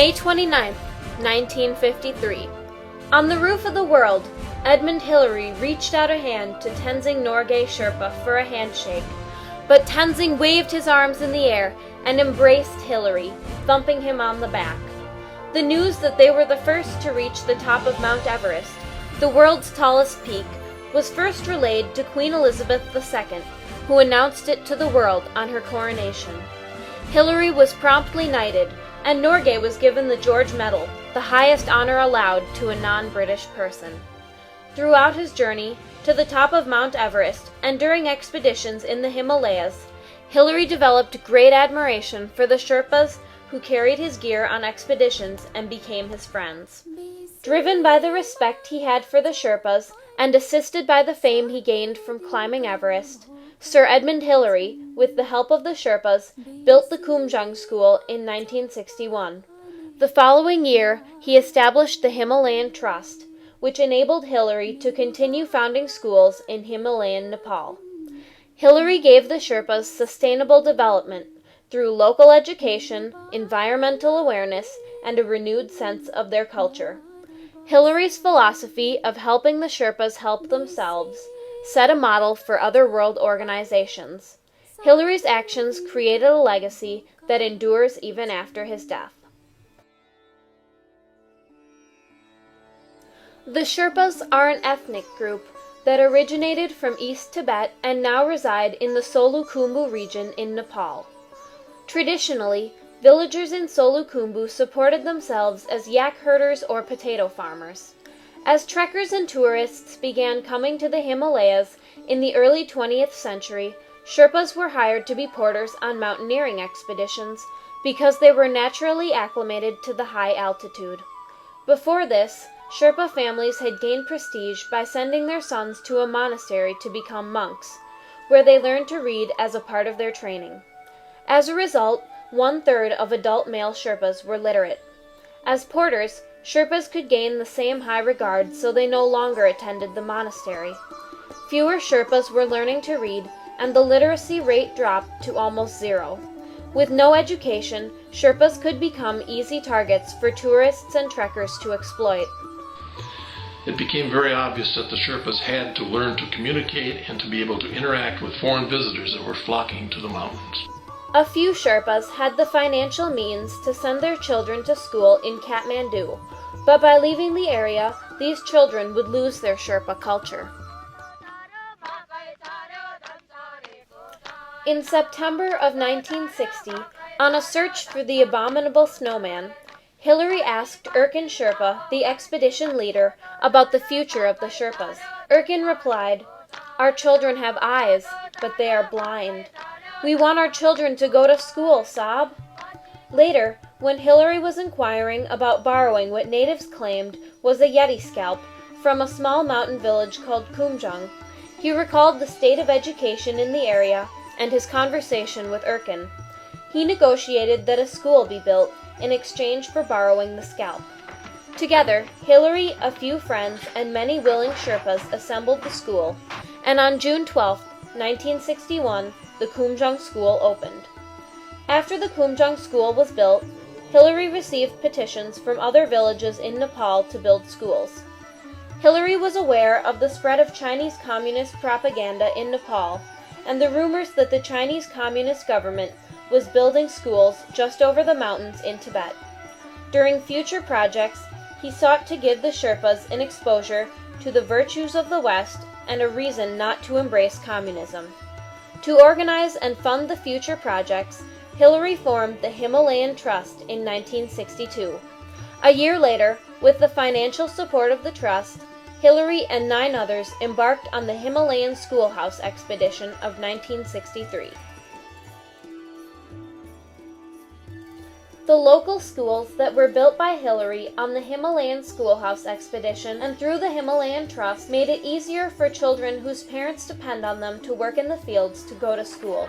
May 29, 1953. On the roof of the world, Edmund Hillary reached out a hand to Tenzing Norgay Sherpa for a handshake, but Tenzing waved his arms in the air and embraced Hillary, thumping him on the back. The news that they were the first to reach the top of Mount Everest, the world's tallest peak, was first relayed to Queen Elizabeth II, who announced it to the world on her coronation. Hillary was promptly knighted, and Norgay was given the George Medal, the highest honor allowed to a non-British person. Throughout his journey to the top of Mount Everest and during expeditions in the Himalayas, Hillary developed great admiration for the Sherpas who carried his gear on expeditions and became his friends. Driven by the respect he had for the Sherpas and assisted by the fame he gained from climbing Everest, Sir Edmund Hillary, with the help of the Sherpas, built the Kumjung School in 1961. The following year, he established the Himalayan Trust, which enabled Hillary to continue founding schools in Himalayan Nepal. Hillary gave the Sherpas sustainable development through local education, environmental awareness, and a renewed sense of their culture. Hillary's philosophy of helping the Sherpas help themselves set a model for other world organizations. Hillary's actions created a legacy that endures even after his death. The Sherpas are an ethnic group that originated from East Tibet and now reside in the Solukhumbu region in Nepal. Traditionally, villagers in Solukhumbu supported themselves as yak herders or potato farmers. As trekkers and tourists began coming to the Himalayas in the early 20th century, Sherpas were hired to be porters on mountaineering expeditions because they were naturally acclimated to the high altitude. Before this, Sherpa families had gained prestige by sending their sons to a monastery to become monks, where they learned to read as a part of their training. As a result, 1/3 of adult male Sherpas were literate. As porters, Sherpas could gain the same high regard, so they no longer attended the monastery. Fewer Sherpas were learning to read, and the literacy rate dropped to almost zero. With no education, Sherpas could become easy targets for tourists and trekkers to exploit. It became very obvious that the Sherpas had to learn to communicate and to be able to interact with foreign visitors that were flocking to the mountains. A few Sherpas had the financial means to send their children to school in Kathmandu, but by leaving the area, these children would lose their Sherpa culture. In September of 1960, on a search for the abominable snowman, Hillary asked Erkin Sherpa, the expedition leader, about the future of the Sherpas. Erkin replied, "Our children have eyes, but they are blind. We want our children to go to school, Saab." Later, when Hillary was inquiring about borrowing what natives claimed was a Yeti scalp from a small mountain village called Kumjung, he recalled the state of education in the area and his conversation with Erkin. He negotiated that a school be built in exchange for borrowing the scalp. Together, Hillary, a few friends, and many willing Sherpas assembled the school, and on June 12, 1961, the Kumjung School opened. After the Kumjung School was built, Hillary received petitions from other villages in Nepal to build schools. Hillary was aware of the spread of Chinese communist propaganda in Nepal and the rumors that the Chinese Communist government was building schools just over the mountains in Tibet. During future projects, he sought to give the Sherpas an exposure to the virtues of the West and a reason not to embrace communism. To organize and fund the future projects, Hillary formed the Himalayan Trust in 1962. A year later, with the financial support of the Trust, Hillary and 9 others embarked on the Himalayan Schoolhouse Expedition of 1963. The local schools that were built by Hillary on the Himalayan Schoolhouse Expedition and through the Himalayan Trust made it easier for children whose parents depend on them to work in the fields to go to school.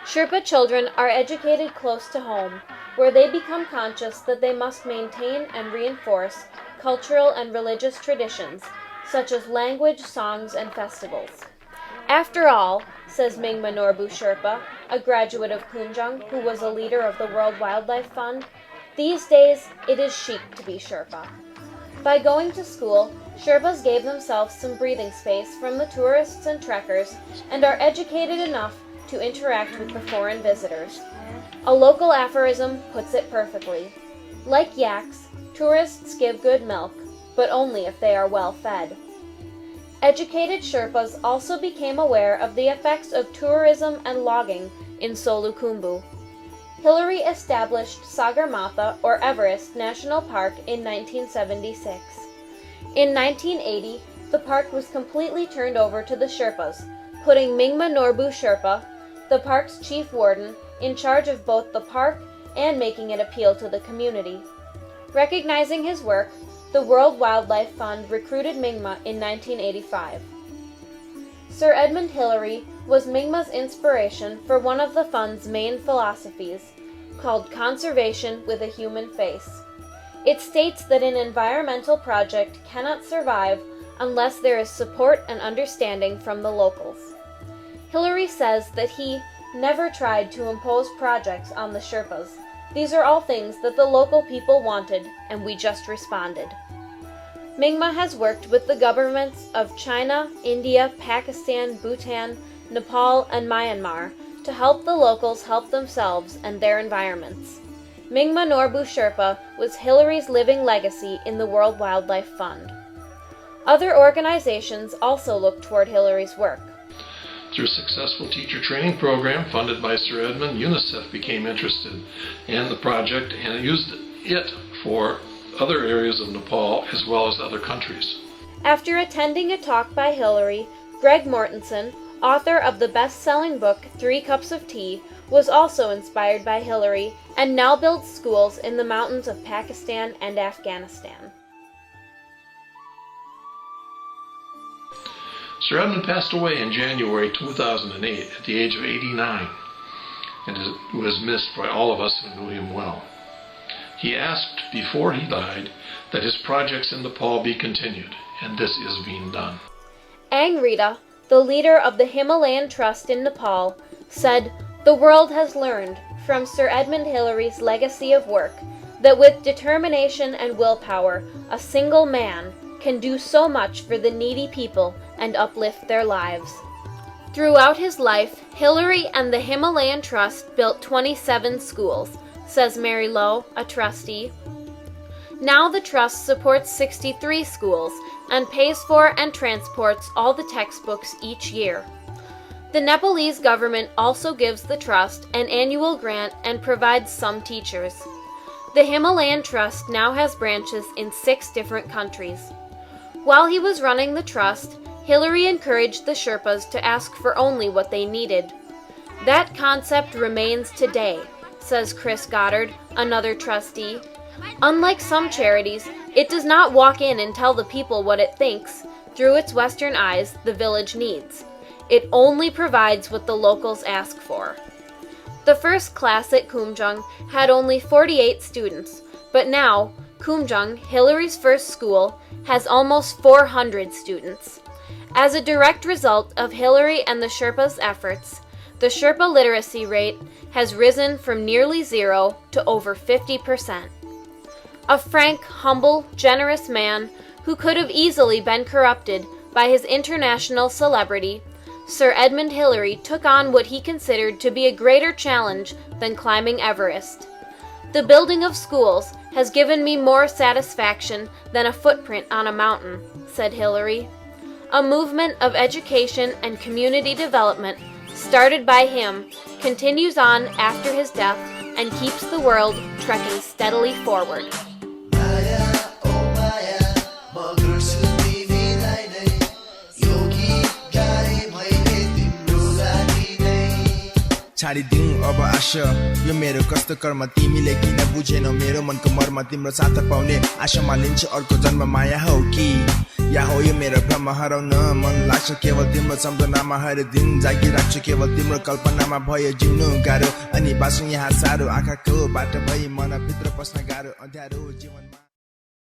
Sherpa children are educated close to home, where they become conscious that they must maintain and reinforce cultural and religious traditions, such as language, songs, and festivals. After all, says Mingma Norbu Sherpa, a graduate of Kumjung who was a leader of the World Wildlife Fund, These days, it is chic to be Sherpa. By going to school, Sherpas gave themselves some breathing space from the tourists and trekkers and are educated enough to interact with the foreign visitors. A local aphorism puts it perfectly. Like yaks, tourists give good milk, but only if they are well fed. Educated Sherpas also became aware of the effects of tourism and logging in Solukhumbu. Hillary established Sagarmatha or Everest National Park in 1976. In 1980, the park was completely turned over to the Sherpas, putting Mingma Norbu Sherpa, the park's chief warden, in charge of both the park and making it appeal to the community. Recognizing his work, the World Wildlife Fund recruited Mingma in 1985. Sir Edmund Hillary was Mingma's inspiration for one of the fund's main philosophies, called Conservation with a Human Face. It states that an environmental project cannot survive unless there is support and understanding from the locals. Hillary says that he never tried to impose projects on the Sherpas. These are all things that the local people wanted, and we just responded. Mingma has worked with the governments of China, India, Pakistan, Bhutan, Nepal, and Myanmar to help the locals help themselves and their environments. Mingma Norbu Sherpa was Hillary's living legacy in the World Wildlife Fund. Other organizations also look toward Hillary's work. Through a successful teacher training program funded by Sir Edmund, UNICEF became interested in the project and used it for other areas of Nepal as well as other countries. After attending a talk by Hillary, Greg Mortensen, author of the best-selling book 3 Cups of Tea, was also inspired by Hillary and now builds schools in the mountains of Pakistan and Afghanistan. Sir Edmund passed away in January 2008 at the age of 89 and was missed by all of us who knew him well. He asked before he died that his projects in Nepal be continued, and this is being done. Angrita, the leader of the Himalayan Trust in Nepal, said, "The world has learned from Sir Edmund Hillary's legacy of work that with determination and willpower, a single man can do so much for the needy people and uplift their lives." Throughout his life, Hillary and the Himalayan Trust built 27 schools, says Mary Lowe, a trustee. Now the trust supports 63 schools and pays for and transports all the textbooks each year. The Nepalese government also gives the trust an annual grant and provides some teachers. The Himalayan Trust now has branches in 6 different countries. While he was running the trust, Hillary encouraged the Sherpas to ask for only what they needed. That concept remains today, says Chris Goddard, another trustee. Unlike some charities, it does not walk in and tell the people what it thinks, through its Western eyes, the village needs. It only provides what the locals ask for. The first class at Kumjung had only 48 students, but now, Kumjung, Hillary's first school, has almost 400 students. As a direct result of Hillary and the Sherpas' efforts, the Sherpa literacy rate has risen from nearly 0 to over 50%. A frank, humble, generous man who could have easily been corrupted by his international celebrity, Sir Edmund Hillary took on what he considered to be a greater challenge than climbing Everest. "The building of schools has given me more satisfaction than a footprint on a mountain," said Hillary. A movement of education and community development started by him continues on after his death and keeps the world trekking steadily forward. छाडिदिउँ अब आशा यो मेरो कस्तो कर्म तिमीले किन बुझेनौ मेरो मनको मर्म तिम्रो साथ पाउने आशामा लिन्छ अर्को जन्म माया हो कि या हो यो मेरो भ्रम हराउन मन लाग्छ केवल तिम्रो सम्झनामा हर दिन जागिराख्छु केवल तिम्रो कल्पनामा भयो जिउनु गाह्रो अनि बाँच्नु यहाँ साह्रो आँखाको बाटो भई मनभित्र पस्न गाह्रो अँध्यारो जीवनमा